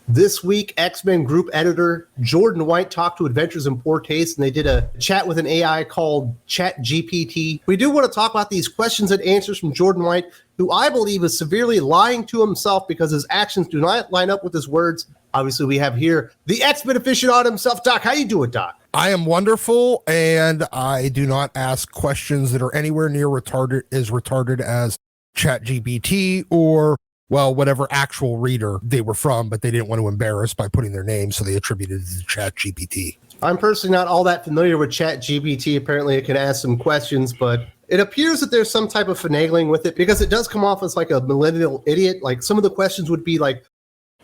This week, X-Men group editor Jordan White talked to Adventures in Poor Taste, and they did a chat with an AI called ChatGPT. We do want to talk about these questions and answers from Jordan White, who I believe is severely lying to himself because his actions do not line up with his words. Obviously, we have here the X-Men aficionado himself, Doc. How you doing, Doc? I am wonderful, and I do not ask questions that are anywhere near retarded as ChatGPT or, well, whatever actual reader they were from, but they didn't want to embarrass by putting their name, so they attributed it to ChatGPT. I'm personally not all that familiar with ChatGPT. Apparently, it can ask some questions, but it appears that there's some type of finagling with it because it does come off as like a millennial idiot. Like some of the questions would be like,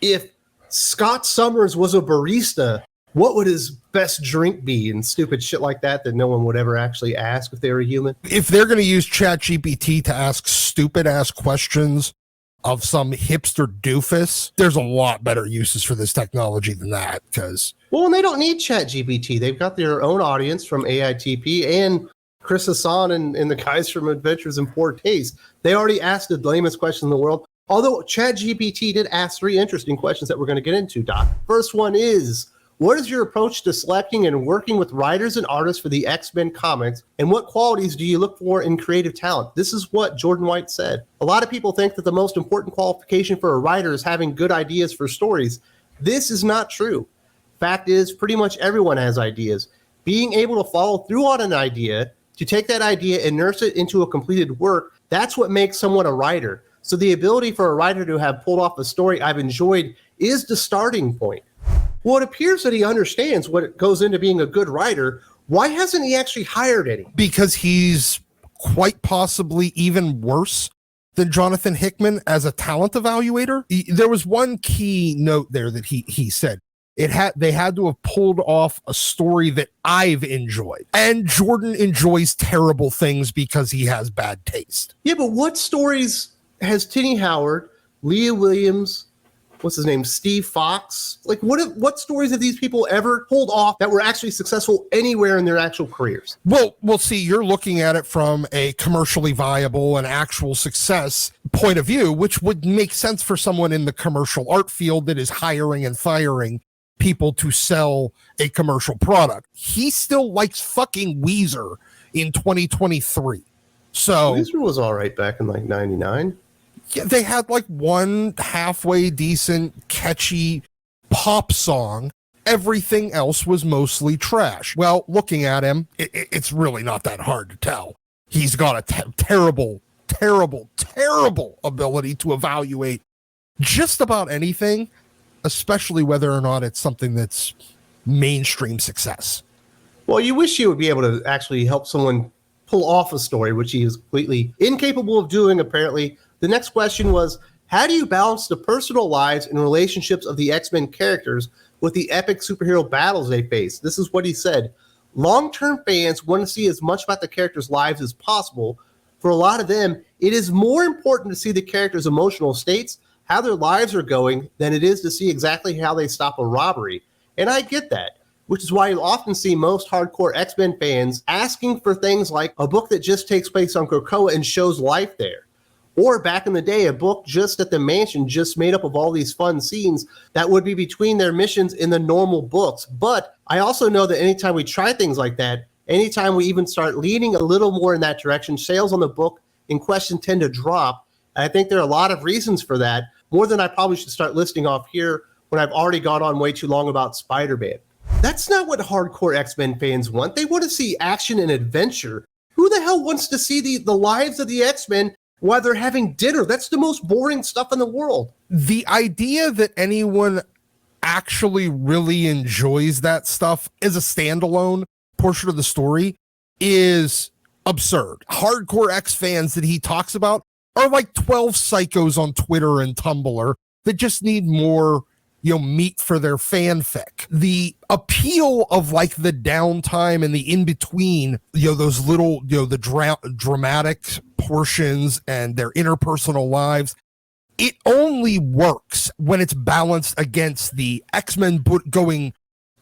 if Scott Summers was a barista, what would his best drink be? And stupid shit like that no one would ever actually ask if they were a human. If they're going to use ChatGPT to ask stupid-ass questions of some hipster doofus, there's a lot better uses for this technology than that. Well, and they don't need ChatGPT. They've got their own audience from AITP and Chris Hassan and the guys from Adventures in Poor Taste. They already asked the lamest question in the world. Although ChatGPT did ask 3 interesting questions that we're going to get into, Doc. First one is, what is your approach to selecting and working with writers and artists for the X-Men comics, and what qualities do you look for in creative talent? This is what Jordan White said. A lot of people think that the most important qualification for a writer is having good ideas for stories. This is not true. Fact is, pretty much everyone has ideas. Being able to follow through on an idea, to take that idea and nurse it into a completed work, that's what makes someone a writer. So the ability for a writer to have pulled off a story I've enjoyed is the starting point. Well, it appears that he understands what goes into being a good writer. Why hasn't he actually hired any? Because he's quite possibly even worse than Jonathan Hickman as a talent evaluator. There was one key note there that he said. They had to have pulled off a story that I've enjoyed. And Jordan enjoys terrible things because he has bad taste. Yeah, but what stories has Tini Howard, Leah Williams, what's his name, Steve Fox? Like, what stories have these people ever pulled off that were actually successful anywhere in their actual careers? Well, see, you're looking at it from a commercially viable and actual success point of view, which would make sense for someone in the commercial art field that is hiring and firing people to sell a commercial product. He still likes fucking Weezer in 2023. So Weezer was all right back in like 99. Yeah, they had like one halfway decent, catchy pop song. Everything else was mostly trash. Well, looking at him, it's really not that hard to tell. He's got a terrible ability to evaluate just about anything, especially whether or not it's something that's mainstream success. Well, you wish you would be able to actually help someone pull off a story, which he is completely incapable of doing, apparently. The next question was, how do you balance the personal lives and relationships of the X-Men characters with the epic superhero battles they face? This is what he said. Long-term fans want to see as much about the characters' lives as possible. For a lot of them, it is more important to see the characters' emotional states, how their lives are going, than it is to see exactly how they stop a robbery. And I get that, which is why you'll often see most hardcore X-Men fans asking for things like a book that just takes place on Krakoa and shows life there. Or back in the day, a book just at the mansion just made up of all these fun scenes that would be between their missions in the normal books. But I also know that anytime we try things like that, anytime we even start leaning a little more in that direction, sales on the book in question tend to drop. And I think there are a lot of reasons for that, more than I probably should start listing off here when I've already gone on way too long about Spider-Man. That's not what hardcore X-Men fans want. They want to see action and adventure. Who the hell wants to see the lives of the X-Men while they're having dinner? That's the most boring stuff in the world. The idea that anyone actually really enjoys that stuff as a standalone portion of the story is absurd. Hardcore X fans that he talks about are like 12 psychos on Twitter and Tumblr that just need more, meat for their fanfic. The appeal of like the downtime and the in-between, those little, the dramatic portions and their interpersonal lives, it only works when it's balanced against the X-Men going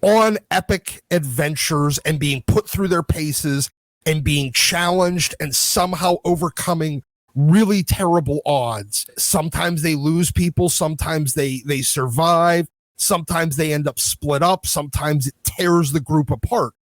on epic adventures and being put through their paces and being challenged and somehow overcoming really terrible odds. Sometimes they lose people, sometimes they survive, Sometimes they end up split up. Sometimes it tears the group apart.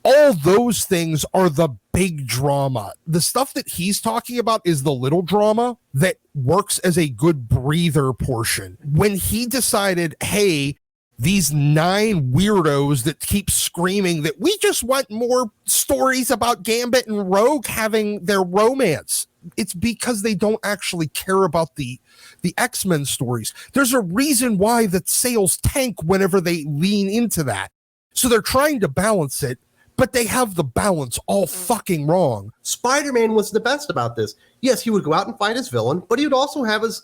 All those things are the big drama. The stuff that he's talking about is the little drama that works as a good breather portion. When he decided, hey, these 9 weirdos that keep screaming that we just want more stories about Gambit and Rogue having their romance, it's because they don't actually care about the X-Men stories. There's a reason why the sales tank whenever they lean into that. So they're trying to balance it, but they have the balance all fucking wrong. Spider-Man was the best about this. Yes, he would go out and fight his villain, but he would also have his,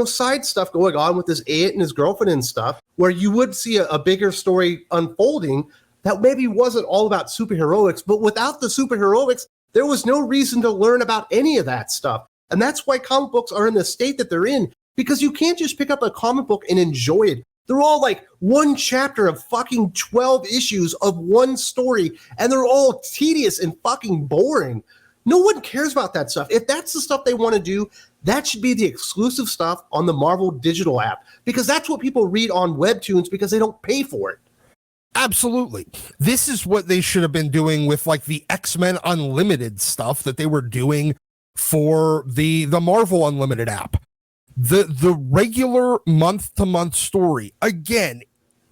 side stuff going on with his aunt and his girlfriend and stuff, where you would see a bigger story unfolding that maybe wasn't all about superheroics, but without the superheroics, there was no reason to learn about any of that stuff. And that's why comic books are in the state that they're in, because you can't just pick up a comic book and enjoy it. They're all like one chapter of fucking 12 issues of one story, and they're all tedious and fucking boring. No one cares about that stuff. If that's the stuff they want to do, that should be the exclusive stuff on the Marvel digital app, because that's what people read on Webtoons because they don't pay for it. Absolutely. This is what they should have been doing with like the X-Men Unlimited stuff that they were doing for the Marvel Unlimited app. The regular month-to-month story, again,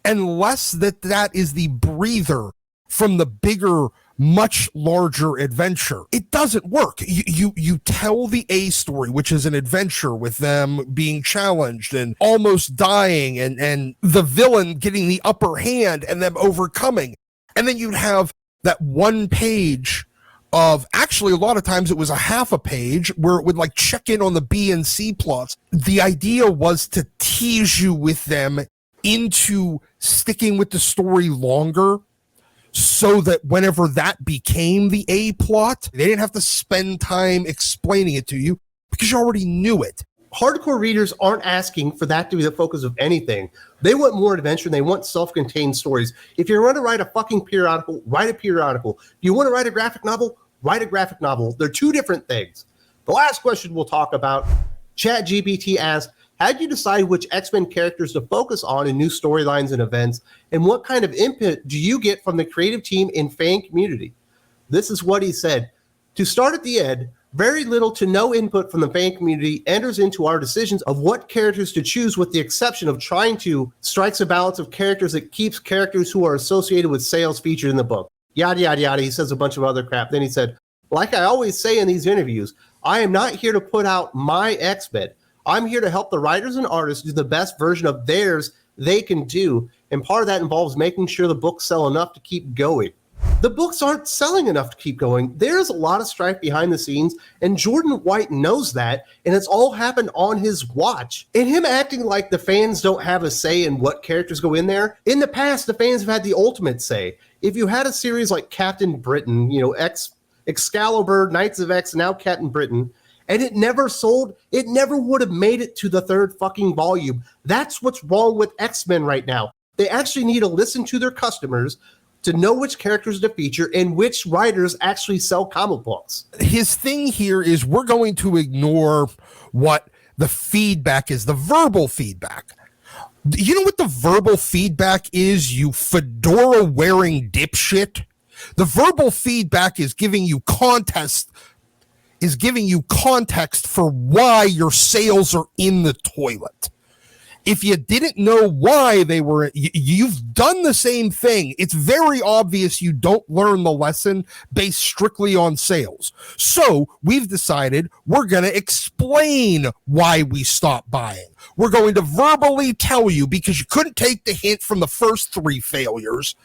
unless that is the breather from the bigger, much larger adventure, it doesn't work. You tell the A story, which is an adventure with them being challenged and almost dying and the villain getting the upper hand and them overcoming. And then you'd have that one page of, actually a lot of times it was a half a page where it would like check in on the B and C plots. The idea was to tease you with them into sticking with the story longer, so that whenever that became the A plot, they didn't have to spend time explaining it to you because you already knew it. Hardcore readers aren't asking for that to be the focus of anything. They want more adventure and they want self-contained stories. If you want to write a fucking periodical, write a periodical. If you want to write a graphic novel, write a graphic novel. They're two different things. The last question we'll talk about, ChatGPT asked, how do you decide which X-Men characters to focus on in new storylines and events? And what kind of input do you get from the creative team and fan community? This is what he said. To start at the end, very little to no input from the fan community enters into our decisions of what characters to choose, with the exception of trying to strike a balance of characters that keeps characters who are associated with sales featured in the book. Yada, yada, yada. He says a bunch of other crap. Then he said, like I always say in these interviews, I am not here to put out my X-Men. I'm here to help the writers and artists do the best version of theirs they can do. And part of that involves making sure the books sell enough to keep going. The books aren't selling enough to keep going. There's a lot of strife behind the scenes, and Jordan White knows that, and it's all happened on his watch. And him acting like the fans don't have a say in what characters go in there. In the past, the fans have had the ultimate say. If you had a series like Captain Britain, Excalibur, Knights of X, now Captain Britain, and it never sold, it never would have made it to the third fucking volume. That's what's wrong with X-Men right now. They actually need to listen to their customers to know which characters to feature and which writers actually sell comic books. His thing here is we're going to ignore what the feedback is, the verbal feedback. You know what the verbal feedback is, you fedora-wearing dipshit? The verbal feedback is giving you context for why your sales are in the toilet. If you didn't know why they were, you've done the same thing. It's very obvious you don't learn the lesson based strictly on sales. So we've decided we're going to explain why we stopped buying. We're going to verbally tell you, because you couldn't take the hint from the first 3 failures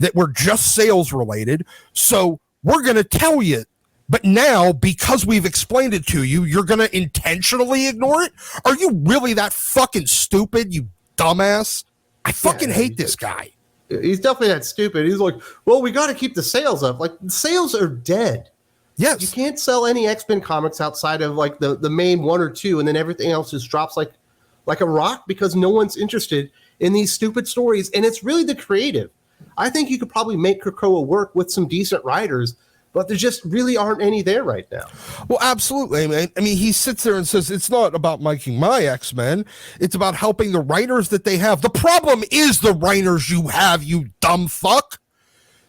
that were just sales related. So we're going to tell you. But now, because we've explained it to you, you're going to intentionally ignore it? Are you really that fucking stupid, you dumbass? I fucking hate this guy. He's definitely that stupid. He's like, well, we got to keep the sales up. Like, the sales are dead. Yes. You can't sell any X-Men comics outside of like the main 1 or 2, and then everything else just drops like a rock because no one's interested in these stupid stories. And it's really the creative. I think you could probably make Krakoa work with some decent writers, but there just really aren't any there right now. Well, absolutely. I mean, he sits there and says, it's not about making my X-Men. It's about helping the writers that they have. The problem is the writers you have, you dumb fuck.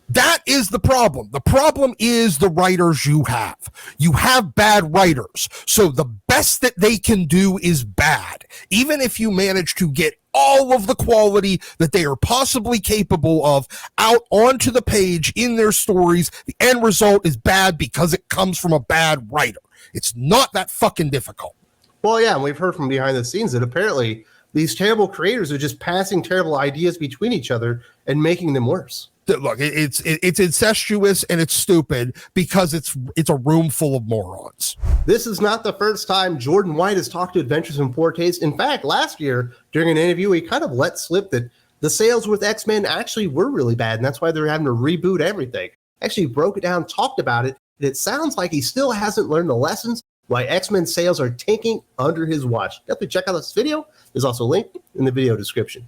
That is the problem. The problem is the writers you have. You have bad writers. So the best that they can do is bad. Even if you manage to get all of the quality that they are possibly capable of out onto the page in their stories, the end result is bad because it comes from a bad writer. It's not that fucking difficult. Well, yeah, and we've heard from behind the scenes that apparently these terrible creators are just passing terrible ideas between each other and making them worse. Look, it's incestuous and it's stupid because it's a room full of morons. This is not the first time Jordan White has talked to Adventures in Poor Taste. In fact, last year during an interview, he kind of let slip that the sales with X-Men actually were really bad, and that's why they're having to reboot everything. Actually broke it down, talked about it, and it sounds like he still hasn't learned the lessons why X-Men sales are tanking under his watch. Definitely check out this video. There's also a link in the video description.